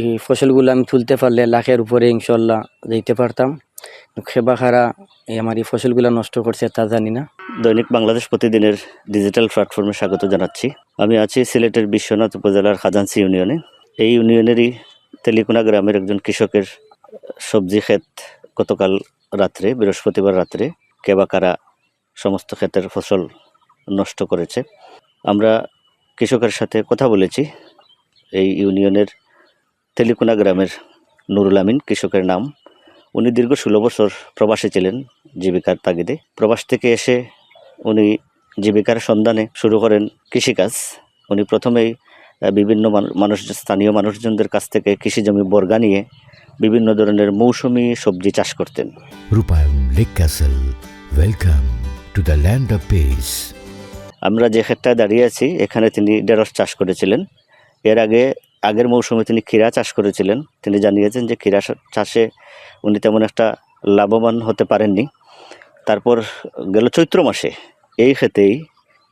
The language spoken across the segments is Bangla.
এই ফসলগুলো আমি তুলতে পারলে লাখের উপরে ইনশাল্লাহ দিতে পারতাম। খেবা খারা আমার এই ফসলগুলো নষ্ট করছে তা জানি না। দৈনিক বাংলাদেশ প্রতিদিনের ডিজিটাল প্ল্যাটফর্মে স্বাগত জানাচ্ছি। আমি আছি সিলেটের বিশ্বনাথ উপজেলার খাজাঞ্চি ইউনিয়নে। এই ইউনিয়নেরই তেলিকুনা গ্রামের একজন কৃষকের সবজি ক্ষেত গতকাল রাত্রে, বৃহস্পতিবার রাত্রে কেবাকারা সমস্ত ক্ষেতের ফসল নষ্ট করেছে। আমরা কৃষকের সাথে কথা বলেছি। এই ইউনিয়নের তেলিকুনা গ্রামের নুরুল আমিন কৃষকের নাম। উনি দীর্ঘ 16 বছর প্রবাসী ছিলেন জীবিকার তাগিদে। প্রবাস থেকে এসে উনি জীবিকার সন্ধানে শুরু করেন কৃষিকাজ। উনি প্রথমেই বিভিন্ন স্থানীয় মানুষজনদের কাছ থেকে কৃষি জমি বর্গা নিয়ে বিভিন্ন ধরনের মৌসুমি সবজি চাষ করতেন। রূপায়ণ lake castle, welcome to the land of piece. আমরা যে ক্ষেতটায় দাঁড়িয়ে আছি এখানে তিনি ঢেঁড়স চাষ করেছিলেন। এর আগের মৌসুমে তিনি ক্ষীরা চাষ করেছিলেন। তিনি জানিয়েছেন যে ক্ষীরা চাষে উনি তেমন একটা লাভবান হতে পারেননি। তারপর গেল চৈত্র মাসে এই ক্ষেতেই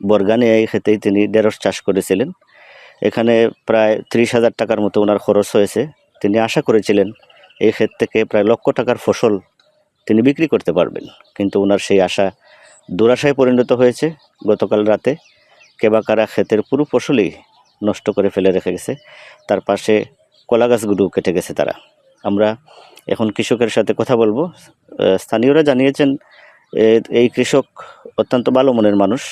বর্গানে এই ক্ষেতেই তিনি ঢেঁড়স চাষ করেছিলেন। এখানে প্রায় 30,000 টাকার মতো ওনার খরচ হয়েছে। তিনি আশা করেছিলেন এই ক্ষেত থেকে প্রায় লক্ষ টাকার ফসল তিনি বিক্রি করতে পারবেন, কিন্তু ওনার সেই আশা দুরাশায় পরিণত হয়েছে। গতকাল রাতে কেবাকারা ক্ষেতের পুরো ফসলই নষ্ট করে ফেলে রেখে গেছে। তার পাশে কলা গাছগুলো কেটে গেছে তারা। আমরা এখন কৃষকের সাথে কথা বলবো। স্থানীয়রা জানিয়েছেন এই কৃষক অত্যন্ত ভালো মনের মানুষ।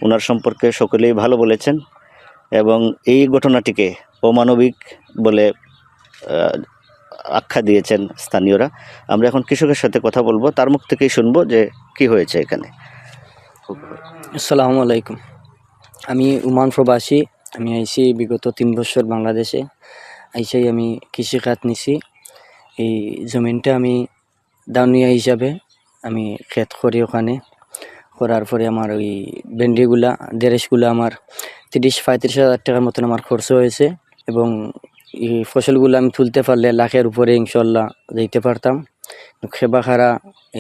ওনার সম্পর্কে সকলেই ভালো বলেছেন এবং এই ঘটনাটিকে অমানবিক বলে আখ্যা দিয়েছেন স্থানীয়রা। আমরা এখন কৃষকের সাথে কথা বলবো, তার মুখ থেকেই শুনবো যে কি হয়েছে এখানে। আসসালামু আলাইকুম। আমি ওমান প্রবাসী। আমি আইছি বিগত 3 বছর বাংলাদেশে। আইসাই আমি কৃষিকাজ নিছি। এই জমিনটা আমি দাউনিয়া হিসাবে আমি ক্ষেত করি। ওখানে করার পরে আমার ওই ভেন্ডিগুলা ঢেঁড়সগুলো আমার 30-35,000 টাকার মতন আমার খরচ হয়েছে এবং এই ফসলগুলো আমি তুলতে পারলে লাখের উপরে ইনশাল্লাহ দিতে পারতাম। খেবা খারা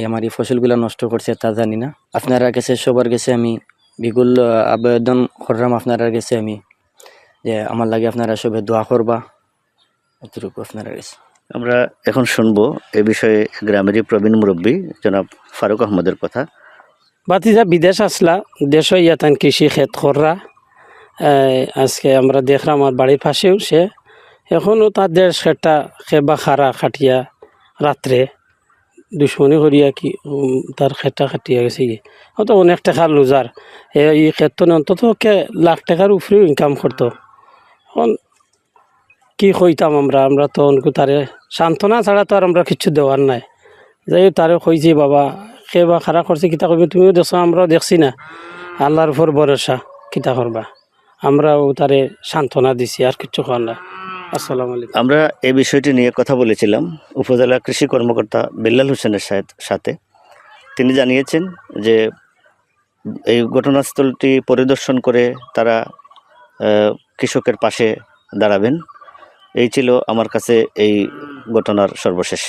আমার এই ফসলগুলো নষ্ট করছে তা জানি না। আপনারা কাছে সবার কাছে আমি বিগুল আবেদন করলাম আপনারা কাছে আমি যে আমার লাগে আপনারা সবে দোয়া করবা, এতটুকু আপনারা কাছে। আমরা এখন শুনবো এ বিষয়ে গ্রামেরই প্রবীণ মুরব্বী জনাব ফারুক আহমদের কথা। বাতিজা বিদেশ আসলা, দেশ ইয়াতান কৃষি ক্ষেত কররা। আজকে আমরা দেখলাম আমার বাড়ির পাশেও সে এখনও তার দেশ ক্ষেতটা খেবা খারা খাটিয়া রাত্রে দুশ্মনী করিয়া কি তার ক্ষেতটা খাটিয়া গেছে কি হয়তো অনেক টাকার লুজার। এই ক্ষেত্রে অন্তত লাখ টাকার উপরেও ইনকাম করতো। এখন কি কইতাম আমরা তো অনকু তারে সান্ত্বনা ছাড়া তো আর আমরা কিছু দেওয়ার নাই। যাই তারে কইছি বাবা খেবা খারাপ করছে কিতা করবে, তুমিও দেখছো আমরাও দেখছি না, আল্লাহর উপর ভরসা কিতা করবা। আমরাও তারে সান্ত্বনা দিছি, আর কিছু করার না। আসসালামু আলাইকুম। আমরা এই বিষয়টি নিয়ে কথা বলেছিলাম উপজেলা কৃষি কর্মকর্তা বিল্লাল হোসেনের সাথে। তিনি জানিয়েছেন যে এই ঘটনাস্থলটি পরিদর্শন করে তারা কৃষকের পাশে দাঁড়াবেন। এই ছিল আমার কাছে এই ঘটনার সর্বশেষ।